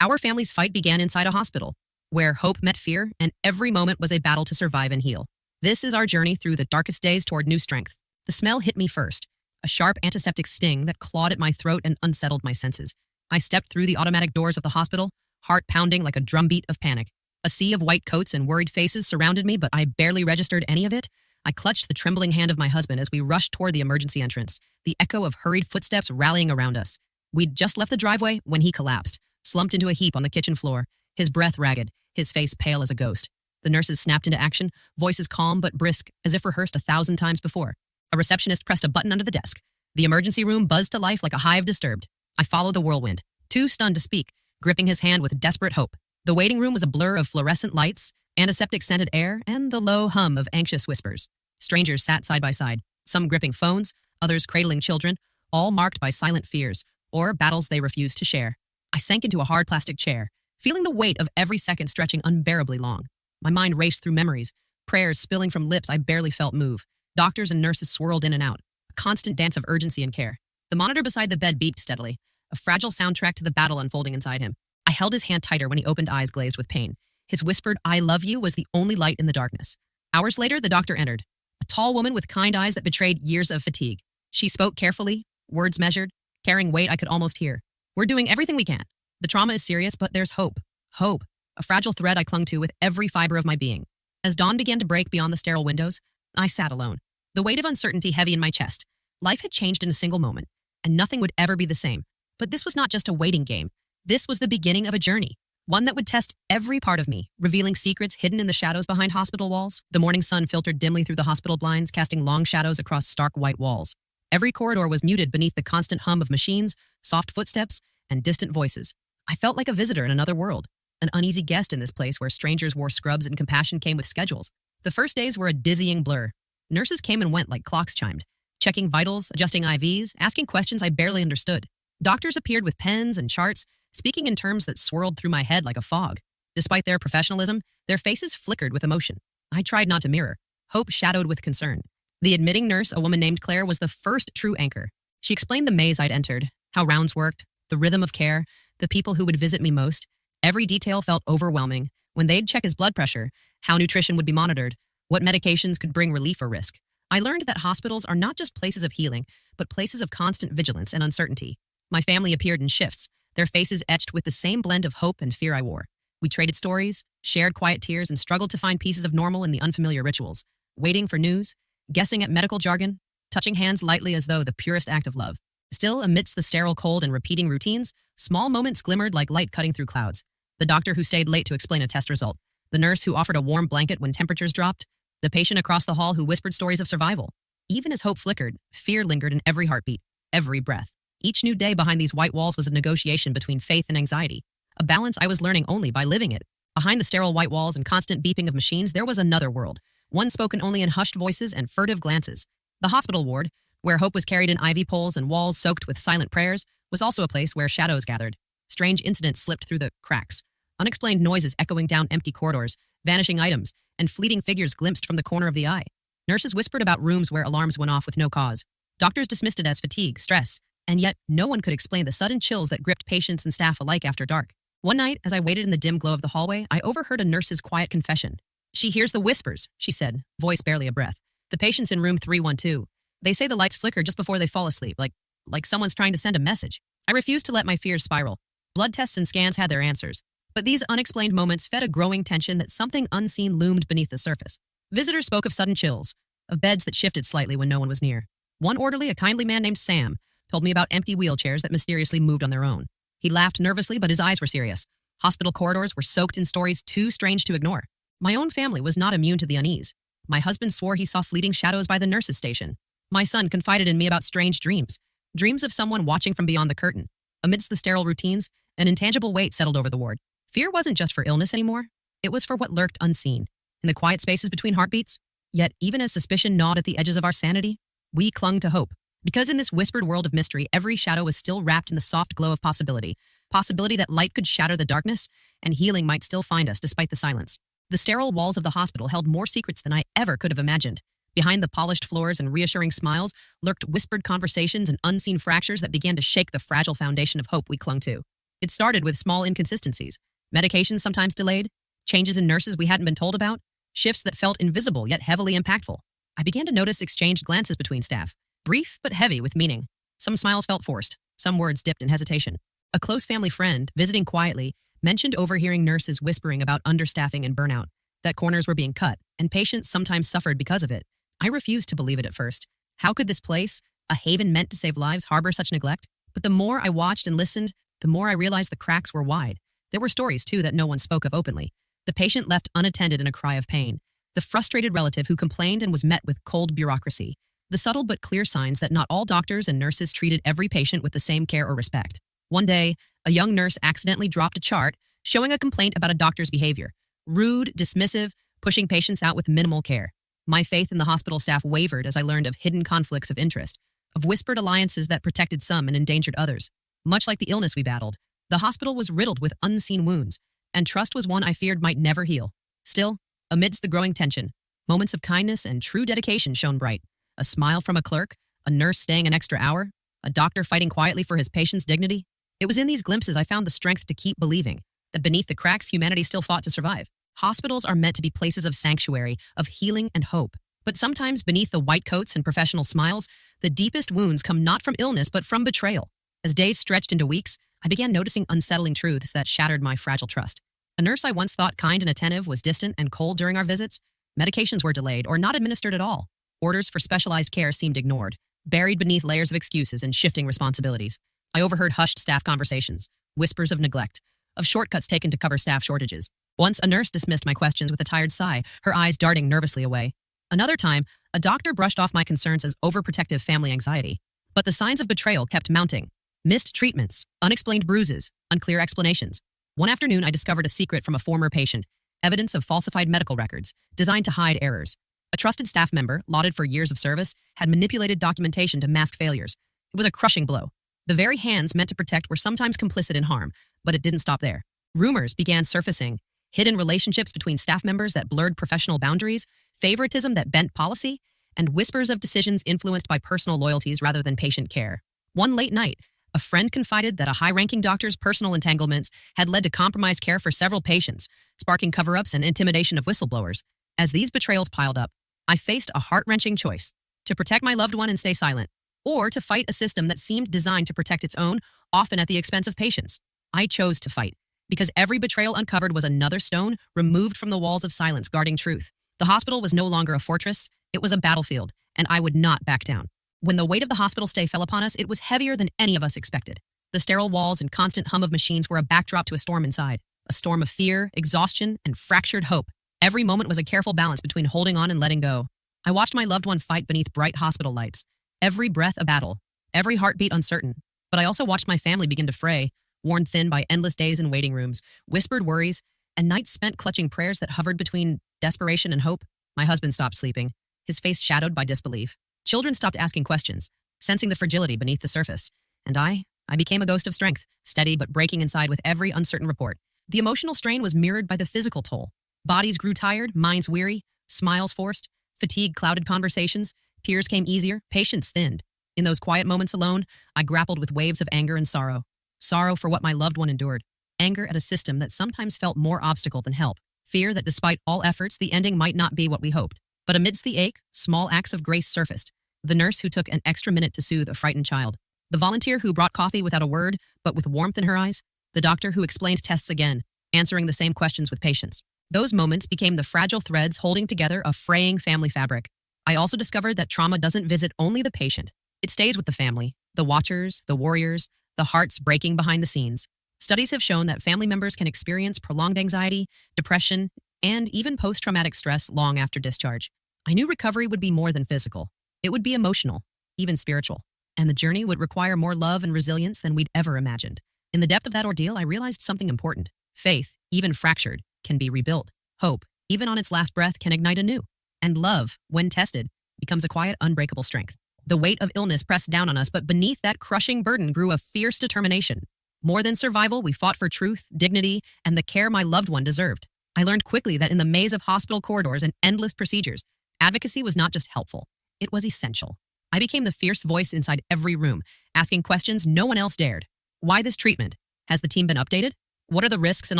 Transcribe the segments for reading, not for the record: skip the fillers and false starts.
Our family's fight began inside a hospital, where hope met fear and every moment was a battle to survive and heal. This is our journey through the darkest days toward new strength. The smell hit me first, a sharp antiseptic sting that clawed at my throat and unsettled my senses. I stepped through the automatic doors of the hospital, heart pounding like a drumbeat of panic. A sea of white coats and worried faces surrounded me, but I barely registered any of it. I clutched the trembling hand of my husband as we rushed toward the emergency entrance, the echo of hurried footsteps rallying around us. We'd just left the driveway when he collapsed, slumped into a heap on the kitchen floor, his breath ragged, his face pale as a ghost. The nurses snapped into action, voices calm but brisk, as if rehearsed 1,000 times before. A receptionist pressed a button under the desk. The emergency room buzzed to life like a hive disturbed. I followed the whirlwind, too stunned to speak, gripping his hand with desperate hope. The waiting room was a blur of fluorescent lights, antiseptic-scented air, and the low hum of anxious whispers. Strangers sat side by side, some gripping phones, others cradling children, all marked by silent fears, or battles they refused to share. I sank into a hard plastic chair, feeling the weight of every second stretching unbearably long. My mind raced through memories, prayers spilling from lips I barely felt move. Doctors and nurses swirled in and out, a constant dance of urgency and care. The monitor beside the bed beeped steadily, a fragile soundtrack to the battle unfolding inside him. I held his hand tighter when he opened eyes glazed with pain. His whispered, "I love you," was the only light in the darkness. Hours later, the doctor entered, a tall woman with kind eyes that betrayed years of fatigue. She spoke carefully, words measured, carrying weight I could almost hear. "We're doing everything we can. The trauma is serious, but there's hope. Hope. A fragile thread I clung to with every fiber of my being. As dawn began to break beyond the sterile windows, I sat alone, the weight of uncertainty heavy in my chest. Life had changed in a single moment, and nothing would ever be the same. But this was not just a waiting game. This was the beginning of a journey, one that would test every part of me, revealing secrets hidden in the shadows behind hospital walls. The morning sun filtered dimly through the hospital blinds, casting long shadows across stark white walls. Every corridor was muted beneath the constant hum of machines, soft footsteps, and distant voices. I felt like a visitor in another world, an uneasy guest in this place where strangers wore scrubs and compassion came with schedules. The first days were a dizzying blur. Nurses came and went like clocks chimed, checking vitals, adjusting IVs, asking questions I barely understood. Doctors appeared with pens and charts, speaking in terms that swirled through my head like a fog. Despite their professionalism, their faces flickered with emotion. I tried not to mirror. Hope shadowed with concern. The admitting nurse, a woman named Claire, was the first true anchor. She explained the maze I'd entered, how rounds worked, the rhythm of care, the people who would visit me most. Every detail felt overwhelming. When they'd check his blood pressure, how nutrition would be monitored, what medications could bring relief or risk. I learned that hospitals are not just places of healing, but places of constant vigilance and uncertainty. My family appeared in shifts, their faces etched with the same blend of hope and fear I wore. We traded stories, shared quiet tears, and struggled to find pieces of normal in the unfamiliar rituals, waiting for news, guessing at medical jargon, touching hands lightly as though the purest act of love. Still, amidst the sterile cold and repeating routines, small moments glimmered like light cutting through clouds. The doctor who stayed late to explain a test result, the nurse who offered a warm blanket when temperatures dropped, the patient across the hall who whispered stories of survival. Even as hope flickered, fear lingered in every heartbeat, every breath. Each new day behind these white walls was a negotiation between faith and anxiety, a balance I was learning only by living it. Behind the sterile white walls and constant beeping of machines, there was another world, one spoken only in hushed voices and furtive glances. The hospital ward, where hope was carried in IV poles and walls soaked with silent prayers, was also a place where shadows gathered. Strange incidents slipped through the cracks, unexplained noises echoing down empty corridors, vanishing items, and fleeting figures glimpsed from the corner of the eye. Nurses whispered about rooms where alarms went off with no cause. Doctors dismissed it as fatigue, stress, and yet no one could explain the sudden chills that gripped patients and staff alike after dark. One night, as I waited in the dim glow of the hallway, I overheard a nurse's quiet confession. "She hears the whispers," she said, voice barely a breath. "The patient's in room 312. They say the lights flicker just before they fall asleep, like someone's trying to send a message." I refused to let my fears spiral. Blood tests and scans had their answers, but these unexplained moments fed a growing tension that something unseen loomed beneath the surface. Visitors spoke of sudden chills, of beds that shifted slightly when no one was near. One orderly, a kindly man named Sam, told me about empty wheelchairs that mysteriously moved on their own. He laughed nervously, but his eyes were serious. Hospital corridors were soaked in stories too strange to ignore. My own family was not immune to the unease. My husband swore he saw fleeting shadows by the nurses' station. My son confided in me about strange dreams, dreams of someone watching from beyond the curtain. Amidst the sterile routines, an intangible weight settled over the ward. Fear wasn't just for illness anymore. It was for what lurked unseen, in the quiet spaces between heartbeats. Yet, even as suspicion gnawed at the edges of our sanity, we clung to hope. Because in this whispered world of mystery, every shadow was still wrapped in the soft glow of possibility that light could shatter the darkness, and healing might still find us despite the silence. The sterile walls of the hospital held more secrets than I ever could have imagined. Behind the polished floors and reassuring smiles lurked whispered conversations and unseen fractures that began to shake the fragile foundation of hope we clung to. It started with small inconsistencies, medications sometimes delayed, changes in nurses we hadn't been told about, shifts that felt invisible yet heavily impactful. I began to notice exchanged glances between staff, brief but heavy with meaning. Some smiles felt forced, some words dipped in hesitation. A close family friend, visiting quietly, mentioned overhearing nurses whispering about understaffing and burnout, that corners were being cut, and patients sometimes suffered because of it. I refused to believe it at first. How could this place, a haven meant to save lives, harbor such neglect? But the more I watched and listened, the more I realized the cracks were wide. There were stories, too, that no one spoke of openly. The patient left unattended in a cry of pain. The frustrated relative who complained and was met with cold bureaucracy. The subtle but clear signs that not all doctors and nurses treated every patient with the same care or respect. One day, a young nurse accidentally dropped a chart showing a complaint about a doctor's behavior. Rude, dismissive, pushing patients out with minimal care. My faith in the hospital staff wavered as I learned of hidden conflicts of interest, of whispered alliances that protected some and endangered others. Much like the illness we battled, the hospital was riddled with unseen wounds, and trust was one I feared might never heal. Still, amidst the growing tension, moments of kindness and true dedication shone bright. A smile from a clerk, a nurse staying an extra hour, a doctor fighting quietly for his patient's dignity. It was in these glimpses I found the strength to keep believing that beneath the cracks, humanity still fought to survive. Hospitals are meant to be places of sanctuary, of healing and hope. But sometimes beneath the white coats and professional smiles, the deepest wounds come not from illness but from betrayal. As days stretched into weeks, I began noticing unsettling truths that shattered my fragile trust. A nurse I once thought kind and attentive was distant and cold during our visits. Medications were delayed or not administered at all. Orders for specialized care seemed ignored, buried beneath layers of excuses and shifting responsibilities. I overheard hushed staff conversations, whispers of neglect, of shortcuts taken to cover staff shortages. Once, a nurse dismissed my questions with a tired sigh, her eyes darting nervously away. Another time, a doctor brushed off my concerns as overprotective family anxiety. But the signs of betrayal kept mounting. Missed treatments, unexplained bruises, unclear explanations. One afternoon, I discovered a secret from a former patient, evidence of falsified medical records, designed to hide errors. A trusted staff member, lauded for years of service, had manipulated documentation to mask failures. It was a crushing blow. The very hands meant to protect were sometimes complicit in harm, but it didn't stop there. Rumors began surfacing, hidden relationships between staff members that blurred professional boundaries, favoritism that bent policy, and whispers of decisions influenced by personal loyalties rather than patient care. One late night, a friend confided that a high-ranking doctor's personal entanglements had led to compromised care for several patients, sparking cover-ups and intimidation of whistleblowers. As these betrayals piled up, I faced a heart-wrenching choice: to protect my loved one and stay silent, or to fight a system that seemed designed to protect its own, often at the expense of patients. I chose to fight, because every betrayal uncovered was another stone removed from the walls of silence guarding truth. The hospital was no longer a fortress, it was a battlefield, and I would not back down. When the weight of the hospital stay fell upon us, it was heavier than any of us expected. The sterile walls and constant hum of machines were a backdrop to a storm inside, a storm of fear, exhaustion, and fractured hope. Every moment was a careful balance between holding on and letting go. I watched my loved one fight beneath bright hospital lights, every breath a battle, every heartbeat uncertain. But I also watched my family begin to fray, worn thin by endless days in waiting rooms, whispered worries, and nights spent clutching prayers that hovered between desperation and hope. My husband stopped sleeping, his face shadowed by disbelief. Children stopped asking questions, sensing the fragility beneath the surface. And I became a ghost of strength, steady but breaking inside with every uncertain report. The emotional strain was mirrored by the physical toll. Bodies grew tired, minds weary, smiles forced, fatigue clouded conversations, tears came easier, patience thinned. In those quiet moments alone, I grappled with waves of anger and sorrow. Sorrow for what my loved one endured, anger at a system that sometimes felt more obstacle than help, fear that despite all efforts, the ending might not be what we hoped. But amidst the ache, small acts of grace surfaced. The nurse who took an extra minute to soothe a frightened child. The volunteer who brought coffee without a word, but with warmth in her eyes. The doctor who explained tests again, answering the same questions with patience. Those moments became the fragile threads holding together a fraying family fabric. I also discovered that trauma doesn't visit only the patient. It stays with the family, the watchers, the warriors, the hearts breaking behind the scenes. Studies have shown that family members can experience prolonged anxiety, depression, and even post-traumatic stress long after discharge. I knew recovery would be more than physical. It would be emotional, even spiritual. And the journey would require more love and resilience than we'd ever imagined. In the depth of that ordeal, I realized something important. Faith, even fractured, can be rebuilt. Hope, even on its last breath, can ignite anew. And love, when tested, becomes a quiet, unbreakable strength. The weight of illness pressed down on us, but beneath that crushing burden grew a fierce determination. More than survival, we fought for truth, dignity, and the care my loved one deserved. I learned quickly that in the maze of hospital corridors and endless procedures, advocacy was not just helpful, it was essential. I became the fierce voice inside every room, asking questions no one else dared. Why this treatment? Has the team been updated? What are the risks and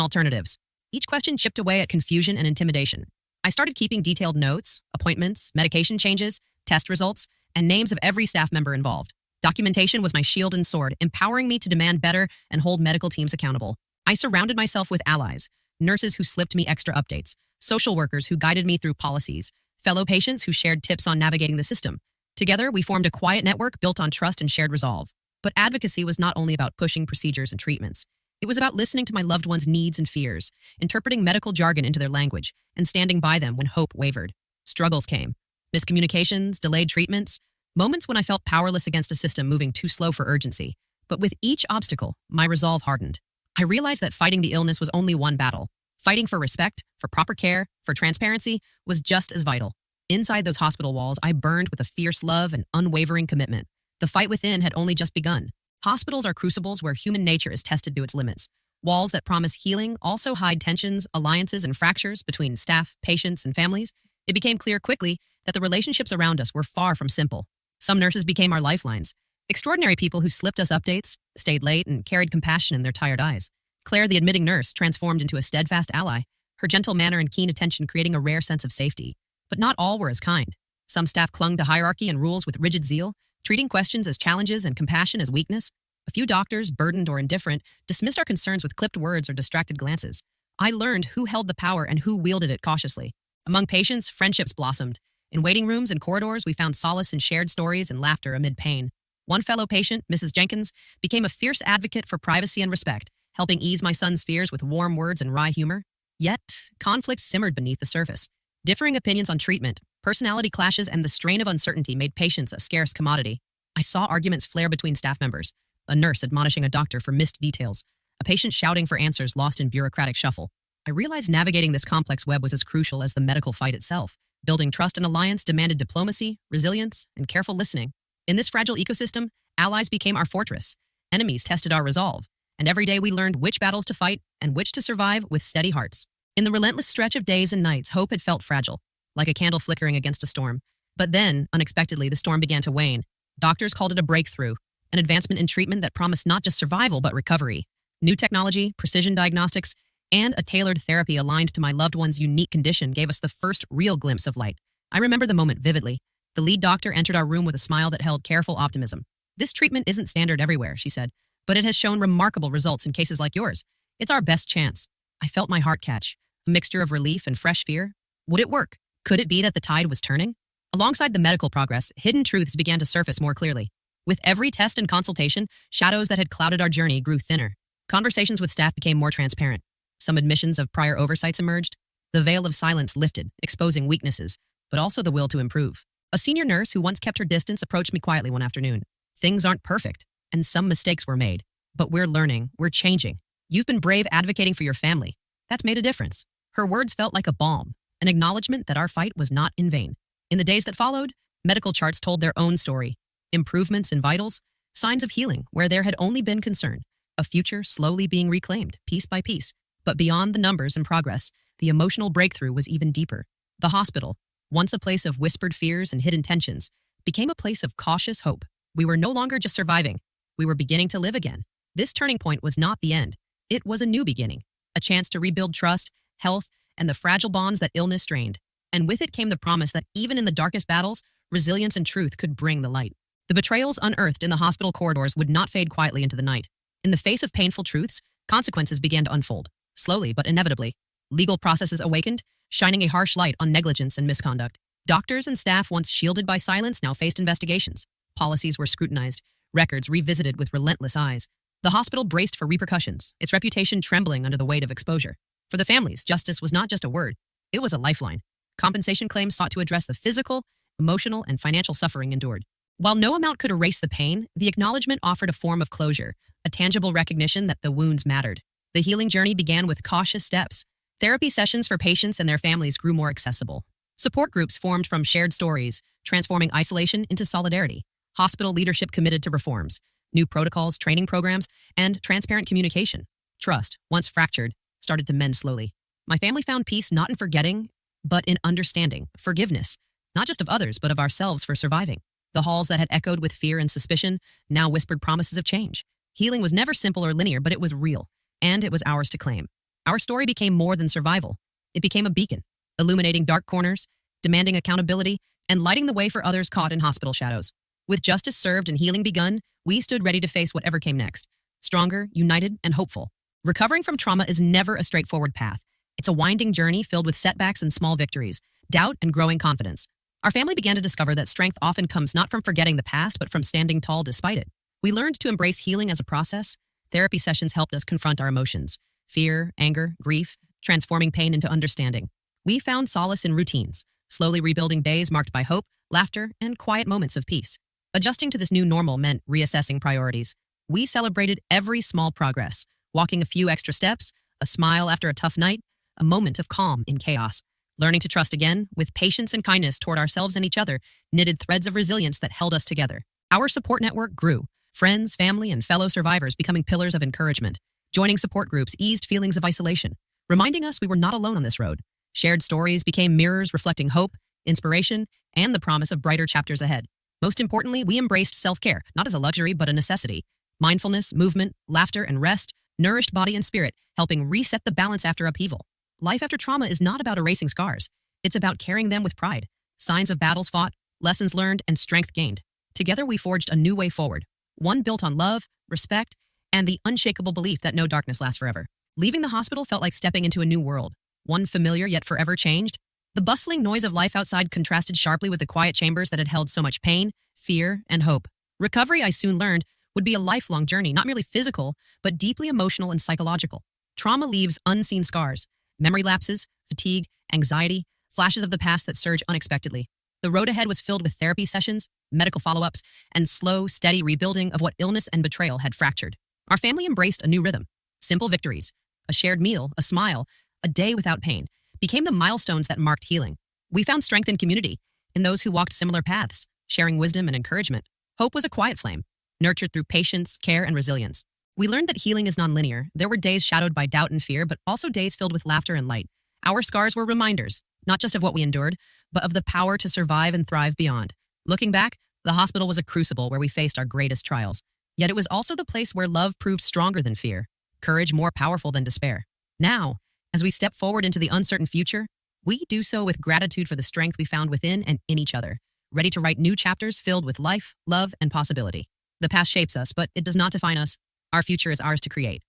alternatives? Each question chipped away at confusion and intimidation. I started keeping detailed notes, appointments, medication changes, test results, and names of every staff member involved. Documentation was my shield and sword, empowering me to demand better and hold medical teams accountable. I surrounded myself with allies, nurses who slipped me extra updates, social workers who guided me through policies, fellow patients who shared tips on navigating the system. Together, we formed a quiet network built on trust and shared resolve. But advocacy was not only about pushing procedures and treatments. It was about listening to my loved ones' needs and fears, interpreting medical jargon into their language, and standing by them when hope wavered. Struggles came. Miscommunications, delayed treatments, moments when I felt powerless against a system moving too slow for urgency. But with each obstacle, my resolve hardened. I realized that fighting the illness was only one battle. Fighting for respect, for proper care, for transparency was just as vital. Inside those hospital walls, I burned with a fierce love and unwavering commitment. The fight within had only just begun. Hospitals are crucibles where human nature is tested to its limits. Walls that promise healing also hide tensions, alliances, and fractures between staff, patients, and families. It became clear quickly that the relationships around us were far from simple. Some nurses became our lifelines. Extraordinary people who slipped us updates, stayed late, and carried compassion in their tired eyes. Claire, the admitting nurse, transformed into a steadfast ally, her gentle manner and keen attention creating a rare sense of safety. But not all were as kind. Some staff clung to hierarchy and rules with rigid zeal, treating questions as challenges and compassion as weakness. A few doctors, burdened or indifferent, dismissed our concerns with clipped words or distracted glances. I learned who held the power and who wielded it cautiously. Among patients, friendships blossomed. In waiting rooms and corridors, we found solace in shared stories and laughter amid pain. One fellow patient, Mrs. Jenkins, became a fierce advocate for privacy and respect, helping ease my son's fears with warm words and wry humor. Yet, conflict simmered beneath the surface. Differing opinions on treatment, personality clashes, and the strain of uncertainty made patients a scarce commodity. I saw arguments flare between staff members, a nurse admonishing a doctor for missed details, a patient shouting for answers lost in bureaucratic shuffle. I realized navigating this complex web was as crucial as the medical fight itself. Building trust and alliance demanded diplomacy, resilience, and careful listening. In this fragile ecosystem, allies became our fortress, enemies tested our resolve, and every day we learned which battles to fight and which to survive with steady hearts. In the relentless stretch of days and nights, hope had felt fragile, like a candle flickering against a storm. But then, unexpectedly, the storm began to wane. Doctors called it a breakthrough, an advancement in treatment that promised not just survival but recovery. New technology, precision diagnostics, and a tailored therapy aligned to my loved one's unique condition gave us the first real glimpse of light. I remember the moment vividly. The lead doctor entered our room with a smile that held careful optimism. "This treatment isn't standard everywhere," she said, "but it has shown remarkable results in cases like yours. It's our best chance." I felt my heart catch, a mixture of relief and fresh fear. Would it work? Could it be that the tide was turning? Alongside the medical progress, hidden truths began to surface more clearly. With every test and consultation, shadows that had clouded our journey grew thinner. Conversations with staff became more transparent. Some admissions of prior oversights emerged. The veil of silence lifted, exposing weaknesses, but also the will to improve. A senior nurse who once kept her distance approached me quietly one afternoon. "Things aren't perfect, and some mistakes were made. But we're learning, we're changing. You've been brave advocating for your family. That's made a difference." Her words felt like a balm, an acknowledgement that our fight was not in vain. In the days that followed, medical charts told their own story. Improvements in vitals, signs of healing where there had only been concern, a future slowly being reclaimed, piece by piece. But beyond the numbers and progress, the emotional breakthrough was even deeper. The hospital, once a place of whispered fears and hidden tensions, became a place of cautious hope. We were no longer just surviving. We were beginning to live again. This turning point was not the end. It was a new beginning, a chance to rebuild trust, health, and the fragile bonds that illness strained. And with it came the promise that even in the darkest battles, resilience and truth could bring the light. The betrayals unearthed in the hospital corridors would not fade quietly into the night. In the face of painful truths, consequences began to unfold. Slowly but inevitably, legal processes awakened, shining a harsh light on negligence and misconduct. Doctors and staff once shielded by silence now faced investigations. Policies were scrutinized, records revisited with relentless eyes. The hospital braced for repercussions, its reputation trembling under the weight of exposure. For the families, justice was not just a word, it was a lifeline. Compensation claims sought to address the physical, emotional, and financial suffering endured. While no amount could erase the pain, the acknowledgement offered a form of closure, a tangible recognition that the wounds mattered. The healing journey began with cautious steps. Therapy sessions for patients and their families grew more accessible. Support groups formed from shared stories, transforming isolation into solidarity. Hospital leadership committed to reforms, new protocols, training programs, and transparent communication. Trust, once fractured, started to mend slowly. My family found peace not in forgetting, but in understanding, forgiveness, not just of others, but of ourselves for surviving. The halls that had echoed with fear and suspicion now whispered promises of change. Healing was never simple or linear, but it was real, and it was ours to claim. Our story became more than survival. It became a beacon, illuminating dark corners, demanding accountability, and lighting the way for others caught in hospital shadows. With justice served and healing begun, we stood ready to face whatever came next, stronger, united, and hopeful. Recovering from trauma is never a straightforward path. It's a winding journey filled with setbacks and small victories, doubt and growing confidence. Our family began to discover that strength often comes not from forgetting the past, but from standing tall despite it. We learned to embrace healing as a process. Therapy sessions helped us confront our emotions, fear, anger, grief, transforming pain into understanding. We found solace in routines, slowly rebuilding days marked by hope, laughter, and quiet moments of peace. Adjusting to this new normal meant reassessing priorities. We celebrated every small progress, walking a few extra steps, a smile after a tough night, a moment of calm in chaos. Learning to trust again, with patience and kindness toward ourselves and each other, knitted threads of resilience that held us together. Our support network grew, friends, family, and fellow survivors becoming pillars of encouragement. Joining support groups eased feelings of isolation, reminding us we were not alone on this road. Shared stories became mirrors reflecting hope, inspiration, and the promise of brighter chapters ahead. Most importantly, we embraced self-care, not as a luxury, but a necessity. Mindfulness, movement, laughter, and rest nourished body and spirit, helping reset the balance after upheaval. Life after trauma is not about erasing scars. It's about carrying them with pride. Signs of battles fought, lessons learned, and strength gained. Together we forged a new way forward, one built on love, respect, and the unshakable belief that no darkness lasts forever. Leaving the hospital felt like stepping into a new world, one familiar yet forever changed. The bustling noise of life outside contrasted sharply with the quiet chambers that had held so much pain, fear, and hope. Recovery, I soon learned, would be a lifelong journey, not merely physical, but deeply emotional and psychological. Trauma leaves unseen scars, memory lapses, fatigue, anxiety, flashes of the past that surge unexpectedly. The road ahead was filled with therapy sessions, medical follow-ups, and slow, steady rebuilding of what illness and betrayal had fractured. Our family embraced a new rhythm. Simple victories, a shared meal, a smile, a day without pain, became the milestones that marked healing. We found strength in community, in those who walked similar paths, sharing wisdom and encouragement. Hope was a quiet flame, nurtured through patience, care, and resilience. We learned that healing is nonlinear. There were days shadowed by doubt and fear, but also days filled with laughter and light. Our scars were reminders, not just of what we endured, but of the power to survive and thrive beyond. Looking back, the hospital was a crucible where we faced our greatest trials. Yet it was also the place where love proved stronger than fear, courage more powerful than despair. Now, as we step forward into the uncertain future, we do so with gratitude for the strength we found within and in each other, ready to write new chapters filled with life, love, and possibility. The past shapes us, but it does not define us. Our future is ours to create.